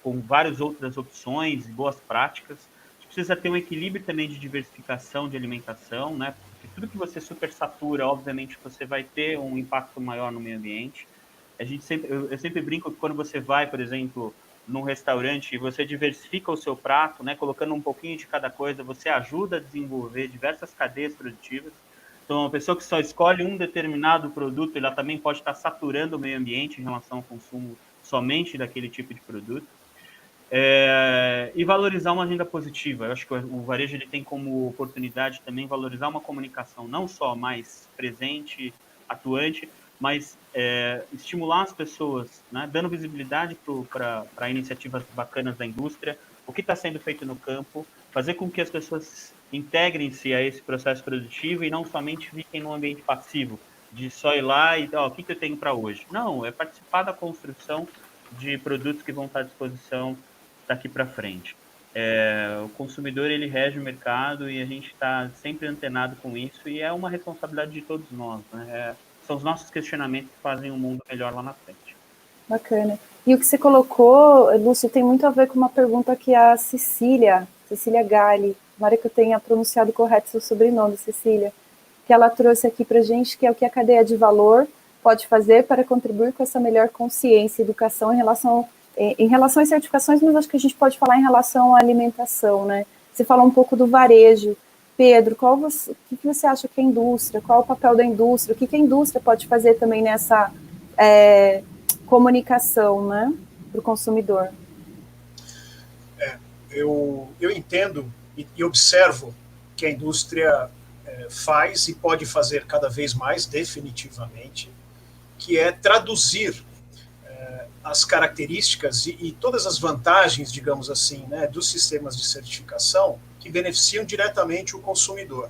com várias outras opções e boas práticas. A gente precisa ter um equilíbrio também de diversificação de alimentação, né? Porque tudo que você supersatura, obviamente, você vai ter um impacto maior no meio ambiente. Eu sempre brinco que quando você vai, por exemplo, num restaurante e você diversifica o seu prato, né, colocando um pouquinho de cada coisa, você ajuda a desenvolver diversas cadeias produtivas. Então, uma pessoa que só escolhe um determinado produto, ela também pode estar saturando o meio ambiente em relação ao consumo somente daquele tipo de produto. E valorizar uma agenda positiva. Eu acho que o varejo ele tem como oportunidade também valorizar uma comunicação não só mais presente, atuante, mas estimular as pessoas, né, dando visibilidade para iniciativas bacanas da indústria, o que está sendo feito no campo, fazer com que as pessoas integrem-se a esse processo produtivo e não somente fiquem num ambiente passivo, de só ir lá e, o que eu tenho para hoje? Não, é participar da construção de produtos que vão estar à disposição daqui para frente. O consumidor ele rege o mercado e a gente está sempre antenado com isso e é uma responsabilidade de todos nós, né? São os nossos questionamentos que fazem o mundo melhor lá na frente. Bacana. E o que você colocou, Lúcio, tem muito a ver com uma pergunta que a Cecília Gali, tomara que eu tenha pronunciado correto seu sobrenome, Cecília, que ela trouxe aqui para a gente, que é o que a cadeia de valor pode fazer para contribuir com essa melhor consciência e educação em relação às certificações, mas acho que a gente pode falar em relação à alimentação, né? Você falou um pouco do varejo. Pedro, o que você acha que é a indústria? Qual é o papel da indústria? O que a indústria pode fazer também nessa comunicação, né, para o consumidor? Eu entendo e observo que a indústria faz e pode fazer cada vez mais, definitivamente, que é traduzir as características e todas as vantagens, digamos assim, né, dos sistemas de certificação que beneficiam diretamente o consumidor.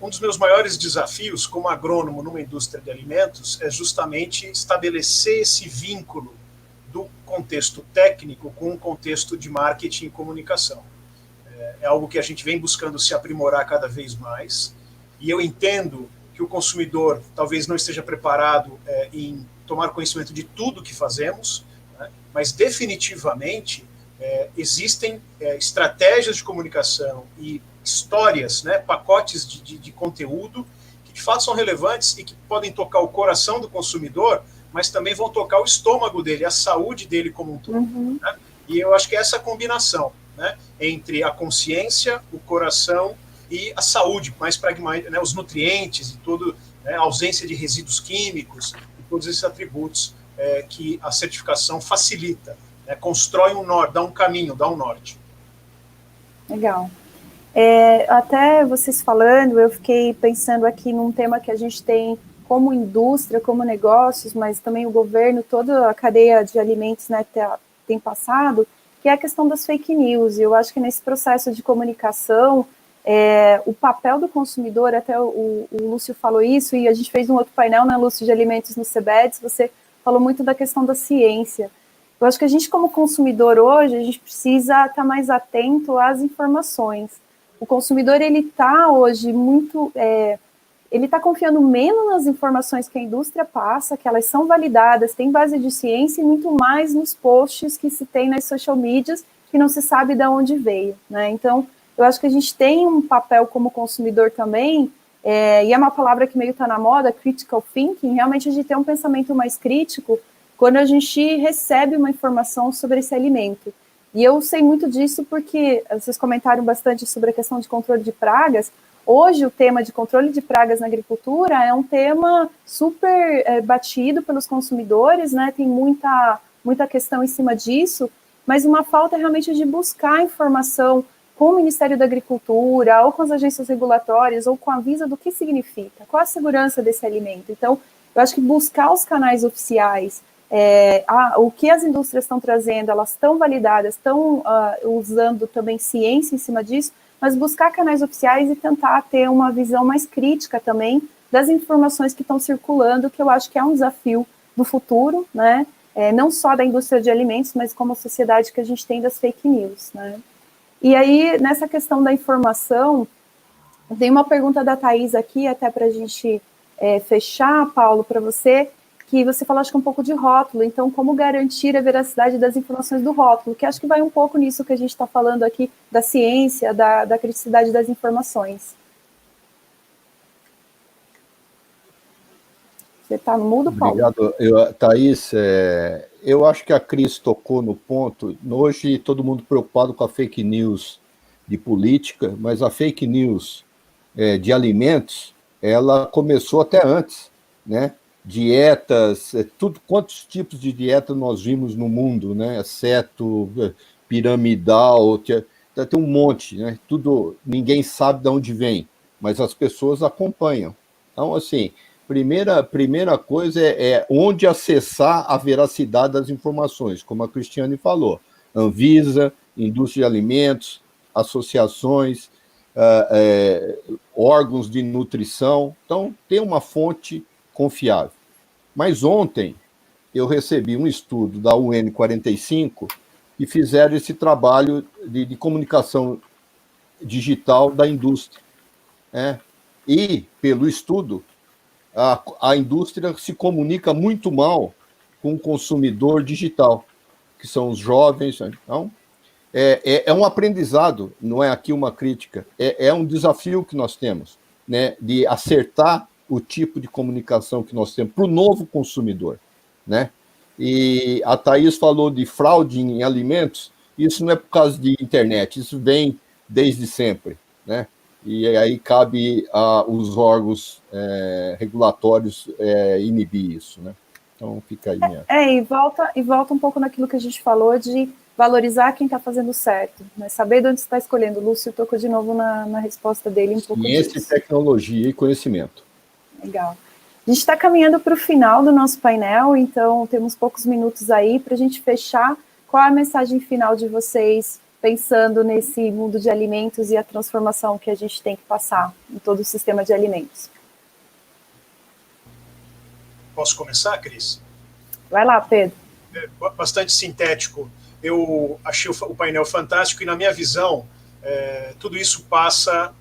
Um dos meus maiores desafios como agrônomo numa indústria de alimentos é justamente estabelecer esse vínculo do contexto técnico com o contexto de marketing e comunicação. É algo que a gente vem buscando se aprimorar cada vez mais, e eu entendo que o consumidor talvez não esteja preparado em tomar conhecimento de tudo que fazemos, né, mas definitivamente existem estratégias de comunicação e histórias, né, pacotes de conteúdo que de fato são relevantes e que podem tocar o coração do consumidor, mas também vão tocar o estômago dele, a saúde dele como um todo. Né? E eu acho que é essa combinação, né, entre a consciência, o coração e a saúde, mais pragmática, né, os nutrientes e tudo, né, a ausência de resíduos químicos e todos esses atributos que a certificação facilita, né, constrói um norte, dá um caminho, dá um norte. Legal. Até vocês falando, eu fiquei pensando aqui num tema que a gente tem como indústria, como negócios, mas também o governo, toda a cadeia de alimentos, né, tem passado, que é a questão das fake news. E eu acho que nesse processo de comunicação, o papel do consumidor, até o Lúcio falou isso, e a gente fez um outro painel, né, Lúcio, de alimentos no CBEDS, você falou muito da questão da ciência. Eu acho que a gente, como consumidor hoje, a gente precisa estar mais atento às informações. O consumidor, ele está hoje muito... ele está confiando menos nas informações que a indústria passa, que elas são validadas, tem base de ciência, e muito mais nos posts que se tem nas social medias, que não se sabe de onde veio, né? Então, eu acho que a gente tem um papel como consumidor também, e é uma palavra que meio está na moda, critical thinking, realmente a gente tem um pensamento mais crítico quando a gente recebe uma informação sobre esse alimento. E eu sei muito disso porque vocês comentaram bastante sobre a questão de controle de pragas. Hoje, o tema de controle de pragas na agricultura é um tema super batido pelos consumidores, né? Tem muita questão em cima disso, mas uma falta realmente de buscar informação com o Ministério da Agricultura, ou com as agências regulatórias, ou com a Anvisa do que significa, qual a segurança desse alimento. Então, eu acho que buscar os canais oficiais, o que as indústrias estão trazendo, elas estão validadas, estão usando também ciência em cima disso, mas buscar canais oficiais e tentar ter uma visão mais crítica também das informações que estão circulando, que eu acho que é um desafio do futuro, né? Não só da indústria de alimentos, mas como a sociedade que a gente tem das fake news, né? E aí, nessa questão da informação, tem uma pergunta da Thaís aqui, até para a gente fechar, Paulo, para você, que você falou, acho que um pouco de rótulo, então, como garantir a veracidade das informações do rótulo, que acho que vai um pouco nisso que a gente está falando aqui, da ciência, da criticidade das informações. Você está no mudo, Paulo? Obrigado, Thaís. Eu acho que a Cris tocou no ponto. Hoje, todo mundo preocupado com a fake news de política, mas a fake news de alimentos, ela começou até antes, né? Dietas, quantos tipos de dieta nós vimos no mundo, né? Ceto, piramidal, tem um monte, né? Tudo, ninguém sabe de onde vem, mas as pessoas acompanham. Então, assim, primeira coisa é onde acessar a veracidade das informações, como a Cristiane falou. Anvisa, indústria de alimentos, associações, órgãos de nutrição. Então, tem uma fonte confiável. Mas ontem eu recebi um estudo da UN45 que fizeram esse trabalho de comunicação digital da indústria. E, pelo estudo, a indústria se comunica muito mal com o consumidor digital, que são os jovens. Então, é um aprendizado, não é aqui uma crítica, é um desafio que nós temos, né, de acertar o tipo de comunicação que nós temos para o novo consumidor, né? E a Thaís falou de fraude em alimentos, isso não é por causa de internet, isso vem desde sempre, né? E aí cabe aos órgãos regulatórios inibir isso, né? Então fica aí minha... E volta um pouco naquilo que a gente falou de valorizar quem está fazendo certo, né? Saber de onde você está escolhendo. O Lúcio tocou de novo na resposta dele um pouco disso. Ciência, tecnologia e conhecimento. Legal. A gente está caminhando para o final do nosso painel, então temos poucos minutos aí para a gente fechar. Qual é a mensagem final de vocês, pensando nesse mundo de alimentos e a transformação que a gente tem que passar em todo o sistema de alimentos? Posso começar, Cris? Vai lá, Pedro. Bastante sintético. Eu achei o painel fantástico e, na minha visão, tudo isso passa...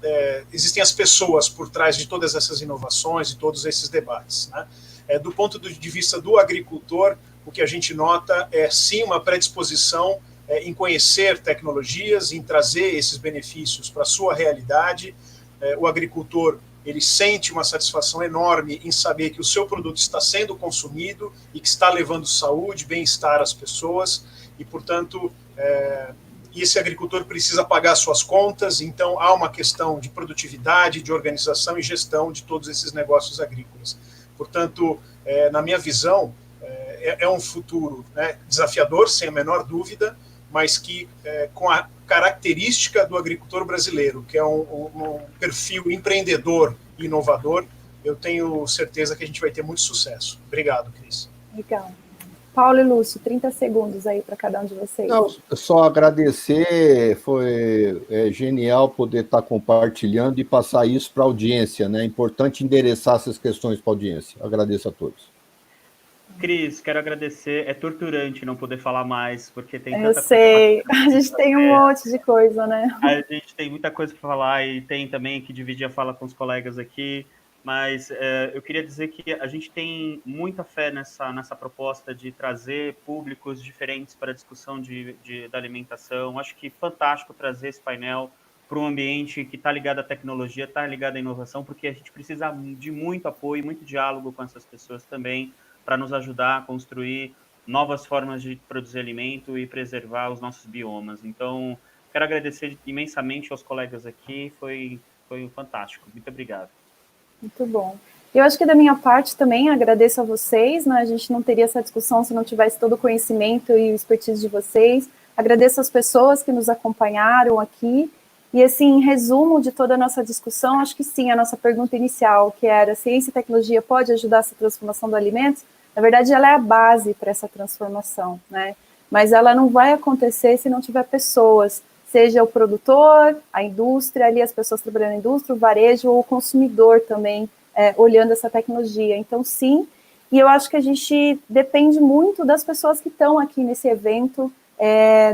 existem as pessoas por trás de todas essas inovações e todos esses debates, né? Do ponto de vista do agricultor, o que a gente nota é, sim, uma predisposição em conhecer tecnologias, em trazer esses benefícios para a sua realidade. O agricultor, ele sente uma satisfação enorme em saber que o seu produto está sendo consumido e que está levando saúde, bem-estar às pessoas, e, portanto, esse agricultor precisa pagar suas contas, então há uma questão de produtividade, de organização e gestão de todos esses negócios agrícolas. Portanto, na minha visão, é um futuro, né, desafiador, sem a menor dúvida, mas que, com a característica do agricultor brasileiro, que é um perfil empreendedor e inovador, eu tenho certeza que a gente vai ter muito sucesso. Obrigado, Cris. Legal. Paulo e Lúcio, 30 segundos aí para cada um de vocês. Não, só agradecer, foi genial poder estar compartilhando e passar isso para a audiência, né? É importante endereçar essas questões para a audiência. Agradeço a todos. Cris, quero agradecer. É torturante não poder falar mais, porque tem tanta coisa. Eu sei, a gente tem um monte de coisa, né? A gente tem muita coisa para falar e tem também que dividir a fala com os colegas aqui, mas eu queria dizer que a gente tem muita fé nessa proposta de trazer públicos diferentes para a discussão da alimentação. Acho que fantástico trazer esse painel para um ambiente que está ligado à tecnologia, está ligado à inovação, porque a gente precisa de muito apoio, muito diálogo com essas pessoas também, para nos ajudar a construir novas formas de produzir alimento e preservar os nossos biomas. Então, quero agradecer imensamente aos colegas aqui, foi foi fantástico. Muito obrigado. Muito bom. Eu acho que da minha parte também agradeço a vocês, né? A gente não teria essa discussão se não tivesse todo o conhecimento e o expertise de vocês. Agradeço as pessoas que nos acompanharam aqui. E, assim, em resumo de toda a nossa discussão, acho que sim, a nossa pergunta inicial, que era: ciência e tecnologia pode ajudar essa transformação do alimento? Na verdade, ela é a base para essa transformação, né? Mas ela não vai acontecer se não tiver pessoas, seja o produtor, a indústria, ali as pessoas trabalhando na indústria, o varejo ou o consumidor também, olhando essa tecnologia. Então, sim, e eu acho que a gente depende muito das pessoas que estão aqui nesse evento,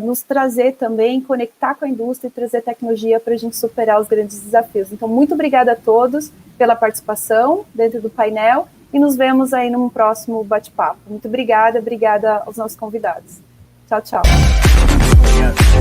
nos trazer também, conectar com a indústria e trazer tecnologia para a gente superar os grandes desafios. Então, muito obrigada a todos pela participação dentro do painel e nos vemos aí num próximo bate-papo. Muito obrigada aos nossos convidados. Tchau, tchau. Obrigado.